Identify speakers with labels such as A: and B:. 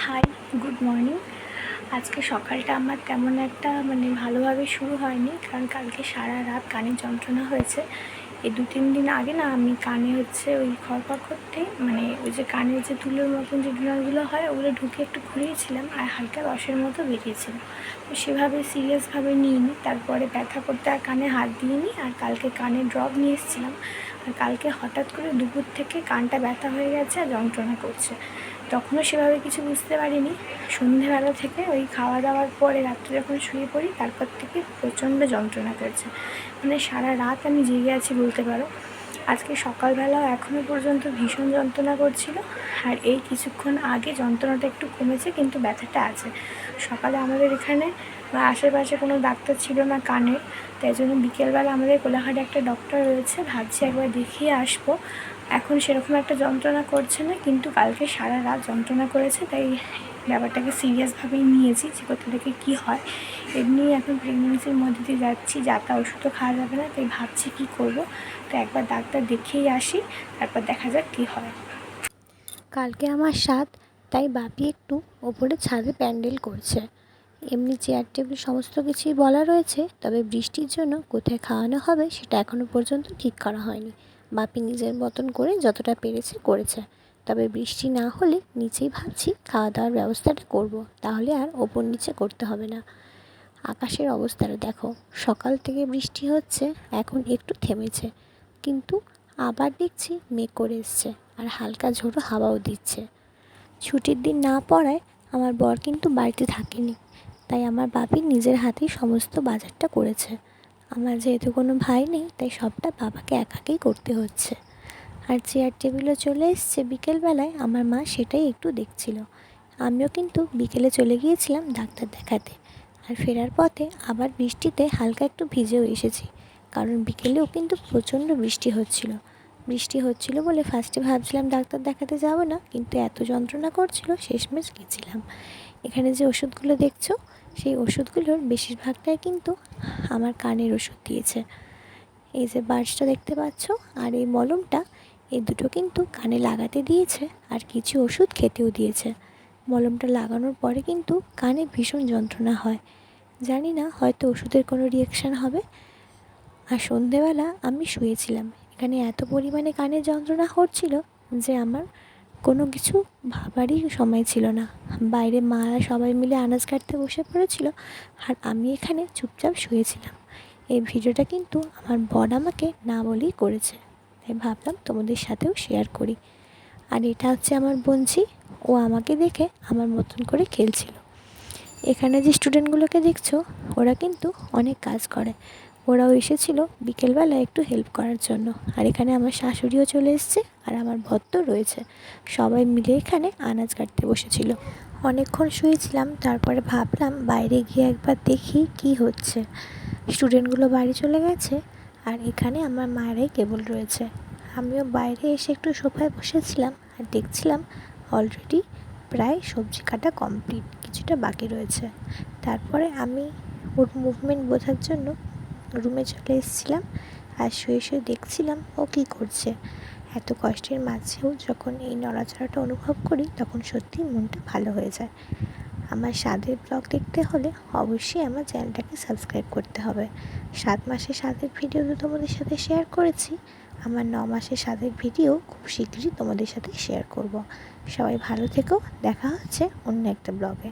A: High, good morning. আজকে সকালটা আমার তেমন একটা ভালোভাবে শুরু হয়নি, কারণ কালকে সারা রাত কানের যন্ত্রণা হয়েছে। এই 2-3 দিন আগে না আমি কানে ওই খড়খড় করতে ওই যে কানের যে তুলোর মতন যে ডোনারগুলো হয় ওগুলো ঢুকে একটু ঘুরিয়েছিলাম, আর হালকা রসের মতো বেরিয়েছিল। তো সেভাবে সিরিয়াসভাবে নিইনি, তারপরে ব্যথা করতে আর কানে হাত দিইনি। আর কালকে কানে ড্রপ নিয়ে এসেছিলাম, আর কালকে হঠাৎ করে দুপুর থেকে কানটা ব্যথা হয়ে গেছে আর যন্ত্রণা করছে। তখনও সেভাবে কিছু বুঝতে পারিনি। সন্ধেবেলা থেকে ওই খাওয়া দাওয়ার পরে রাত্রে যখন শুয়ে পড়ি তারপর থেকে প্রচণ্ড যন্ত্রণা করছে, সারা রাত আমি জেগে আছি বলতে পারো। আজকে সকালবেলাও এখনও পর্যন্ত ভীষণ যন্ত্রণা করছিল, আর এই কিছুক্ষণ আগে যন্ত্রণাটা একটু কমেছে, কিন্তু ব্যথাটা আছে। সকালে আমাদের এখানে আশেপাশে কোনো ডাক্তার ছিল না কানের, তাই জন্য বিকেলবেলা আমাদের কোলাঘাটে একটা ডক্টর রয়েছে, ভাবছি একবার দেখিয়ে আসবো। এখন সেরকম একটা যন্ত্রণা করছে না, কিন্তু কালকে সারা রাত যন্ত্রণা করেছে, তাই ব্যাপারটাকে সিরিয়াসভাবেই নিয়েছি যে কোথা থেকে কী হয়। এমনি এখন প্রেগনেন্সির মধ্যে দিয়ে যাচ্ছি, যাতা ওষুধও খাওয়া যাবে না, তাই ভাবছি কী করব। তো একবার ডাক্তার দেখেই আসি, তারপর দেখা যাক কী হয়।
B: কালকে আমার সাত, তাই বাপি একটু ওপরে ছাদে প্যান্ডেল করছে। এমনি চেয়ার টেবিল সমস্ত কিছুই বলা রয়েছে, তবে বৃষ্টির জন্য কোথায় খাওয়ানো হবে সেটা এখনও পর্যন্ত ঠিক করা হয়নি। বাপি নিজের মতন করে যতটা পেরেছে করেছে, তবে বৃষ্টি না হলে নিচেই ভাবছি খাওয়া দাওয়ার ব্যবস্থাটা করব, তাহলে আর ওপর নিচে করতে হবে না। আকাশের অবস্থাটা দেখো, সকাল থেকে বৃষ্টি হচ্ছে, এখন একটু থেমেছে, কিন্তু আবার দেখছি মেঘ করে এসছে, আর হালকা ঝোড়ো হাওয়াও দিচ্ছে। ছুটির দিন না পড়ায় আমার বর কিন্তু বাড়িতে থাকেনি, তাই আমার বাপি নিজের হাতেই সমস্ত বাজারটা করেছে। আমার যেহেতু কোনো ভাই নেই, তাই সবটা বাবাকে একাকেই করতে হচ্ছে। আর চেয়ার টেবিলও চলে এসছে বিকেলবেলায়, আমার মা সেটাই একটু দেখছিল। আমিও কিন্তু বিকেলে চলে গিয়েছিলাম ডাক্তার দেখাতে, আর ফেরার পথে আবার বৃষ্টিতে হালকা একটু ভিজেও এসেছি, কারণ বিকেলেও কিন্তু প্রচণ্ড বৃষ্টি হচ্ছিল বলে ফার্স্টে ভাবছিলাম ডাক্তার দেখাতে যাব না, কিন্তু এত যন্ত্রণা করছিল শেষমেশ গেছিলাম। এখানে যে ওষুধগুলো দেখছো, সেই ওষুধগুলোর বেশিরভাগটাই কিন্তু আমার কানের ওষুধ দিয়েছে। এই যে বার্সটা দেখতে পাচ্ছ আর এই মলমটা, এই দুটো কিন্তু কানে লাগাতে দিয়েছে, আর কিছু ওষুধ খেতেও দিয়েছে। মলমটা লাগানোর পরে কিন্তু কানে ভীষণ যন্ত্রণা হয়, জানি না হয়তো ওষুধের কোনো রিয়াকশান হবে। আর সন্ধেবেলা আমি শুয়েছিলাম, এখানে এত পরিমাণে কানের যন্ত্রণা হচ্ছিল যে আমার কোনো কিছু ভাবারই সময় ছিল না। বাইরে মারা সবাই মিলে আনাজ কাটতে বসে পড়েছিল, আর আমি এখানে চুপচাপ শুয়েছিলাম। এই ভিডিওটা কিন্তু আমার বর আমাকে না বলেই করেছে, তাই ভাবলাম তোমাদের সাথেও শেয়ার করি। আর এটা হচ্ছে আমার বোনঝি, ও আমাকে দেখে আমার মতন করে খেলছিল। এখানে যে স্টুডেন্টগুলোকে দেখছো, ওরা কিন্তু অনেক কাজ করে, ওরাও এসেছিলো বিকেলবেলা একটু হেল্প করার জন্য। আর এখানে আমার শাশুড়িও চলে এসছে, আর আমার ভর তো রয়েছে, সবাই মিলে এখানে আনাজ কাটতে বসেছিল। অনেকক্ষণ শুয়েছিলাম, তারপরে ভাবলাম বাইরে গিয়ে একবার দেখি কি হচ্ছে। স্টুডেন্টগুলো বাড়ি চলে গেছে, আর এখানে আমার মায়েরাই কেবল রয়েছে। আমিও বাইরে এসে একটু সোফায় বসেছিলাম, আর দেখছিলাম অলরেডি প্রায় সবজি কাটা কমপ্লিট, কিছুটা বাকি রয়েছে। তারপরে আমি ওর মুভমেন্ট বোঝার জন্য রুমে চলে এসেছিলাম, আর শুয়ে শুয়ে দেখছিলাম ও কী করছে। এত কষ্টের মাঝেও যখন এই নড়াচড়াটা অনুভব করি, তখন সত্যিই মনটা ভালো হয়ে যায়। আমার স্বাদের ব্লগ দেখতে হলে অবশ্যই আমার চ্যানেলটাকে সাবস্ক্রাইব করতে হবে। 7 মাসের স্বাদের ভিডিও তো তোমাদের সাথে শেয়ার করেছি, আমার 9 মাসের স্বাদের ভিডিও খুব শীঘ্রই তোমাদের সাথে শেয়ার করব। সবাই ভালো থেকো, দেখা হচ্ছে অন্য একটা ব্লগে।